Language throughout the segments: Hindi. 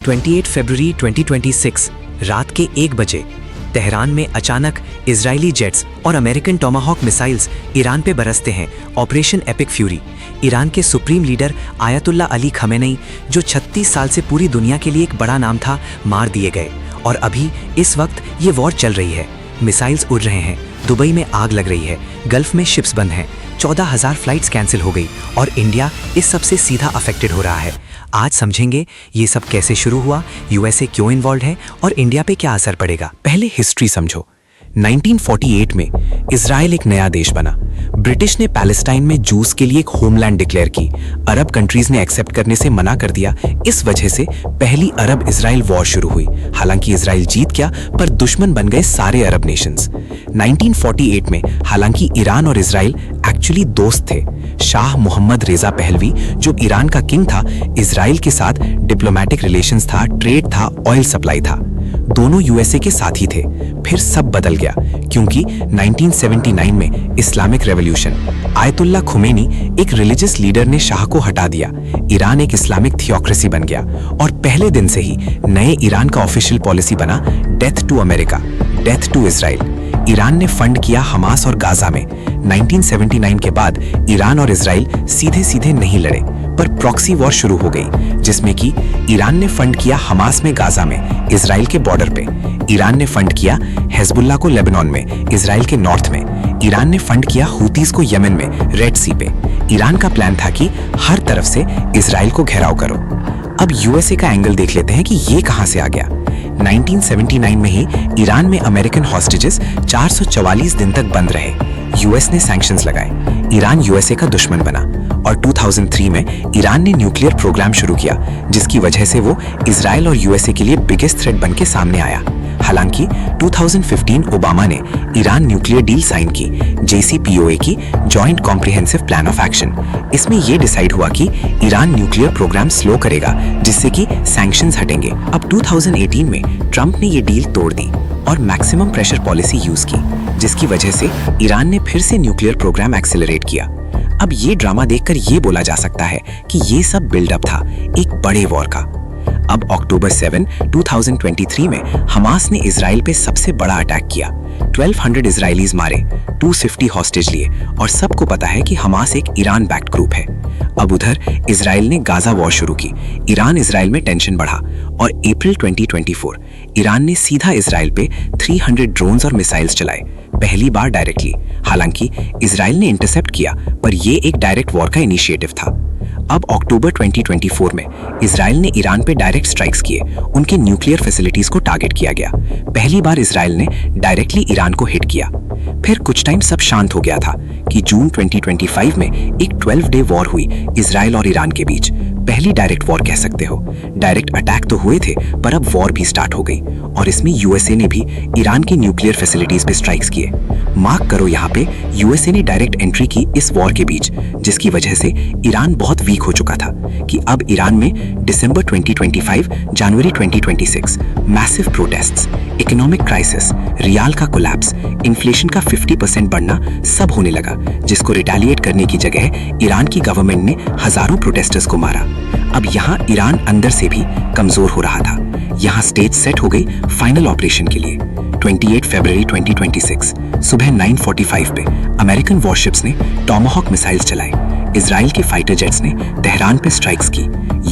28 फरवरी 2026 रात के 1 बजे तेहरान में अचानक इजरायली जेट्स और अमेरिकन टोमाहॉक मिसाइल्स ईरान पे बरसते हैं। Operation epic fury. ईरान के supreme leader ayatollah Ali Khamenei, जो 36 साल से पूरी दुनिया के लिए एक बड़ा नाम था, मार दिए गए। और अभी इस वक्त ये वॉर चल रही है। मिसाइल्स उड़ रहे हैं, दुबई में आग लग रही है, गल्फ में शिप्स बंद हैं, 14,000 फ्लाइट्स कैंसिल हो गई और इंडिया इस सब से सीधा अफेक्टेड हो रहा है। आज समझेंगे ये सब कैसे शुरू हुआ, यूएसए क्यों इन्वॉल्व है और इंडिया पे क्या असर पड़ेगा। पहले हिस्ट्री समझो। 1948 में इजराइल एक नया देश बना। ब्रिटिश ने पैलेस्टाइन में जूस के लिए एक होमलैंड डिक्लेयर की। अरब कंट्रीज ने एक्सेप्ट करने से मना कर दिया। इस वजह से पहली अरब इजराइल वॉर शुरू हुई। हालांकि इजराइल जीत गया, पर दुश्मन बन गए सारे अरब नेशंस। 1948 में हालांकि ईरान और इजराइल एक्चुअली दोस्त थे। शाह मोहम्मद रेजा पहलवी, जो ईरान का किंग था, इजराइल के साथ डिप्लोमेटिक रिलेशंस था, ट्रेड था, ऑयल सप्लाई था। दोनों यूएसए के साथी थे। फिर सब बदल गया, क्योंकि 1979 में इस्लामिक रेवोल्यूशन। आयतुल्ला खुमैनी, एक रिलीजियस लीडर, ने शाह को हटा दिया। ईरान एक इस्लामिक थियोक्रेसी बन गया और पहले दिन से ही नए ईरान का ऑफिशियल पॉलिसी बना death to America, death to Israel. Iran ने फंड किया हमास और गाजा में। 1979 के बाद ईरान और इजराइल सीधे सीधे नहीं लड़े, पर प्रॉक्सी वॉर शुरू हो गई, जिसमें कि ईरान ने फंड किया हमास में गाजा में, इजराइल के बॉर्डर पे। ईरान ने फंड किया हिजबुल्लाह को लेबनान में, इजराइल के नॉर्थ में। ईरान ने फंड किया हूतीज को यमन में, रेड सी पे। ईरान का प्लान था कि हर तरफ से इजराइल को घेराव करो। अब यूएसए का एंगल देख लेते हैं कि ये कहां से आ गया। 1979 में ही ईरान में अमेरिकन हॉस्टेजेस 444 दिन तक बंद रहे। यूएस ने सैंक्शंस लगाए। ईरान यूएसए का दुश्मन बना और 2003 में ईरान ने न्यूक्लियर प्रोग्राम शुरू किया, जिसकी वजह से वो इजराइल और यूएसए के लिए बिगेस्ट थ्रेट बन के सामने आया। हालांकि 2015 ओबामा ने ईरान न्यूक्लियर डील साइन की, JCPOA की, joint comprehensive plan of action. इसमें यह डिसाइड हुआ कि ईरान न्यूक्लियर प्रोग्राम स्लो करेगा, जिससे कि सैंक्शंस हटेंगे। अब 2018 में ट्रंप ने ये डील तोड़ दी और मैक्सिमम प्रेशर पॉलिसी यूज की, जिसकी वजह से ईरान ने फिर से न्यूक्लियर प्रोग्राम एक्सेलरेट किया। अब ये ड्रामा देखकर ये बोला जा सकता है कि ये सब बिल्डअप था एक बड़े वॉर का। अब अक्टूबर 7, 2023 में हमास ने इजराइल पे सबसे बड़ा अटैक किया। 1200 इजरायलीज मारे, 250 हॉस्टेज लिए और सबको पता है कि हमास एक ईरान बैक्ड ग्रुप है। अब उधर इजराइल ने गाजा वॉर शुरू की। ईरान इजराइल में टेंशन बढ़ा और अप्रैल 2024 ईरान ने सीधा इजराइल पे 300 ड्रोन्स और मिसाइल्स चलाए, पहली बार डायरेक्टली। हालांकि इजराइल ने इंटरसेप्ट किया, पर यह एक डायरेक्ट वॉर का इनिशिएटिव था। अब अक्टूबर 2024 में इजराइल ने ईरान पे डायरेक्ट स्ट्राइक्स किए। उनके न्यूक्लियर फैसिलिटीज को टारगेट किया गया। पहली बार इजराइल ने डायरेक्टली ईरान को हिट किया। फिर कुछ टाइम सब शांत हो गया था कि जून 2025 में एक 12 डे वॉर हुई इजराइल और ईरान के बीच। पहली डायरेक्ट वॉर कह सकते हो। डायरेक्ट अटैक तो हुए थे, पर अब वॉर भी स्टार्ट हो गई और इसमें यूएसए ने भी ईरान की न्यूक्लियर फैसिलिटीज पे स्ट्राइक्स किए। मार्क करो, यहाँ पे यूएसए ने डायरेक्ट एंट्री की इस वॉर के बीच, जिसकी वजह से ईरान बहुत वीक हो चुका था कि अब ईरान में दिसंबर 2025, जनवरी 2026 massive protests, economic crisis, rial का कोलैप्स, इन्फ्लेशन का 50% बढ़ना सब होने लगा, जिसको रिटेलिएट करने की जगह ईरान की गवर्नमेंट ने हजारों प्रोटेस्टर्स को मारा। अब यहाँ ईरान अंदर से भी कमजोर हो रहा था। यहाँ स्टेज सेट हो गई फाइनल ऑपरेशन के लिए। 28 फरवरी 2026 सुबह 9:45 पे अमेरिकन वॉरशिप्स ने टोमाहॉक मिसाइल्स चलाए। इजराइल के फाइटर जेट्स ने तेहरान पे स्ट्राइक्स की।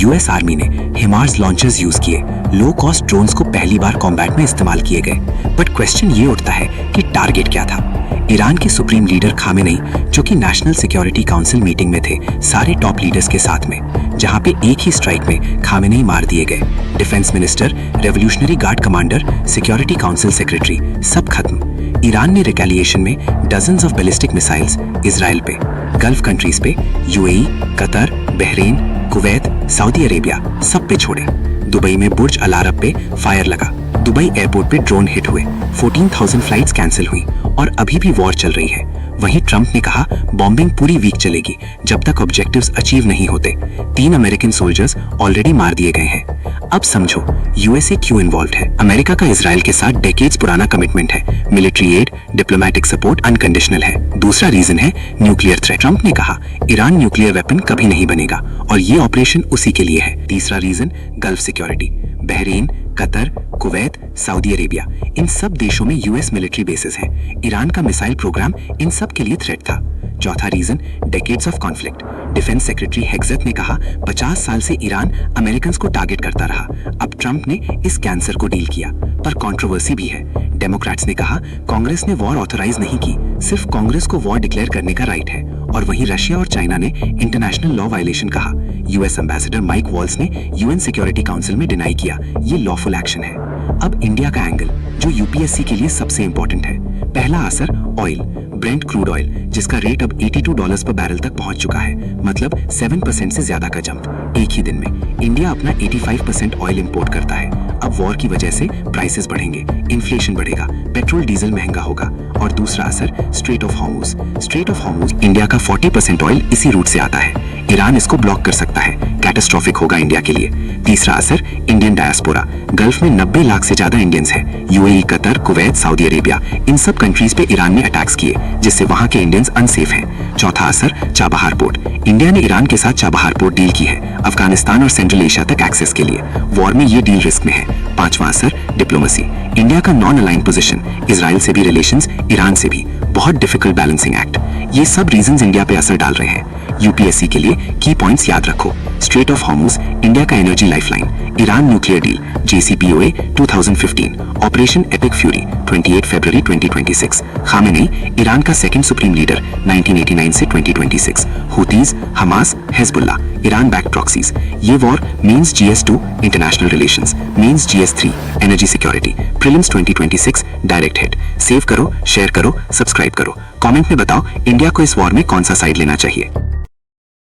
यूएस आर्मी ने हिमार्स लॉन्चर्स यूज किए। लो कॉस्ट ड्रोन्स को पहली बार कॉम्बैट में इस्तेमाल किए गए। बट क्वेश्चन ये उठता है कि टारगेट क्या था। ईरान के सुप्रीम लीडर खामेनेई, जो कि नेशनल सिक्योरिटी काउंसिल मीटिंग में थे सारे टॉप लीडर्स के साथ में, जहां पे एक ही स्ट्राइक में खामेनेई मार दिए गए। Defence minister, revolutionary guard commander, security council secretary, सब खत्म। ईरान ने रिटेलिएशन में dozens of ballistic missiles Israel पे, गल्फ कंट्रीज पे, UAE, Qatar, Bahrain, Kuwait, Saudi Arabia, सब पे छोड़े। दुबई में बुर्ज अल अरब पे फायर लगा। दुबई एयरपोर्ट पे ड्रोन हिट हुए। 14,000 फ्लाइट्स कैंसिल हुई और अभी भी वॉर चल रही है। वहीं ट्रंप ने कहा बॉम्बिंग पूरी वीक चलेगी जब तक ऑब्जेक्टिव्स अचीव नहीं होते। 3 अमेरिकन सोल्जर्स ऑलरेडी मार दिए गए हैं। अब समझो यूएसए क्यों इन्वॉल्व है। अमेरिका का इजराइल के साथ डेकेड्स पुराना कमिटमेंट है। Military add, diplomatic support unconditional है। दूसरा रीजन है न्यूक्लियर थ्रेट। ट्रंप ने कहा ईरान न्यूक्लियर वेपन कभी नहीं बनेगा और ये ऑपरेशन उसी के लिए है। तीसरा reason Gulf security. Bahrain, Qatar, Kuwait, Saudi Arabia, इन सब देशों में यूएस मिलिट्री बेसेस हैं। ईरान का मिसाइल प्रोग्राम इन सब के लिए थ्रेट था। चौथा reason, decades of conflict. Defence secretary Hegseth ने कहा 50 साल से ईरान अमेरिकन को टारगेट करता रहा। अब ट्रंप ने इस कैंसर को डील किया, पर कंट्रोवर्सी भी है। डेमोक्रेट्स ने कहा कांग्रेस ने वॉर ऑथराइज नहीं की, सिर्फ कांग्रेस को वॉर डिक्लेयर करने का राइट है। और वहीं रशिया और चाइना ने इंटरनेशनल लॉ वायलेशन कहा। यूएस एम्बेसडर माइक वॉल्स ने यूएन सिक्योरिटी काउंसिल में डिनाई किया ये लॉफुल एक्शन है। अब इंडिया का एंगल, जो यूपीएससी के लिए सबसे इंपॉर्टेंट है। पहला असर, ऑयल, ब्रेंट क्रूड ऑयल, जिसका रेट अब $82 पर बैरल तक पहुंच चुका है, मतलब 7% से ज्यादा का जंप एक ही दिन में। इंडिया अपना 85% ऑयल इंपोर्ट करता है। अब वॉर की वजह से प्राइसेस बढ़ेंगे, इन्फ्लेशन बढ़ेगा, पेट्रोल डीजल महंगा होगा। और दूसरा असर, straight of Hormuz. Straight of Hormuz, India का 40% ऑयल इसी रूट से आता है। ईरान इसको ब्लॉक कर सकता है, कैटास्ट्रोफिक होगा इंडिया के लिए। तीसरा असर, इंडियन डायस्पोरा। गल्फ में 90 लाख से ज्यादा इंडियंस हैं। UAE, Qatar, Kuwait, Saudi Arabia, इन सब कंट्रीज पे ईरान ने अटैक्स किए, जिससे वहां के इंडियंस अनसेफ हैं। चौथा असर, चाबहार पोर्ट। इंडिया ने ईरान के साथ चाबहार पोर्ट डील की है, अफगानिस्तान और सेंट्रल एशिया तक एक्सेस के लिए। वॉर में ये डील रिस्क में है। पांचवा असर, डिप्लोमेसी। इंडिया का नॉन अलाइन पोजीशन, इजराइल से भी रिलेशंस, ईरान से भी, बहुत डिफिकल्ट बैलेंसिंग एक्ट। ये सब रीजंस इंडिया पे असर डाल रहे हैं। यूपीएससी के लिए की पॉइंट्स याद रखो। स्ट्रेट ऑफ हॉर्मुज, इंडिया का energy lifeline. Iran nuclear deal, JCPOA 2015। Operation epic fury 28 फरवरी 2026। खामेनेई, ईरान का सेकंड सुप्रीम लीडर 1989 से 2026। Houthis, Hamas, Hezbollah, Iran back proxies. ये war means GS2 international relations, means GS3 energy security. Prelims 2026 direct hit. Save करो, शेयर करो, सब्सक्राइब करो। कमेंट में बताओ इंडिया को इस वॉर में कौन सा साइड लेना चाहिए।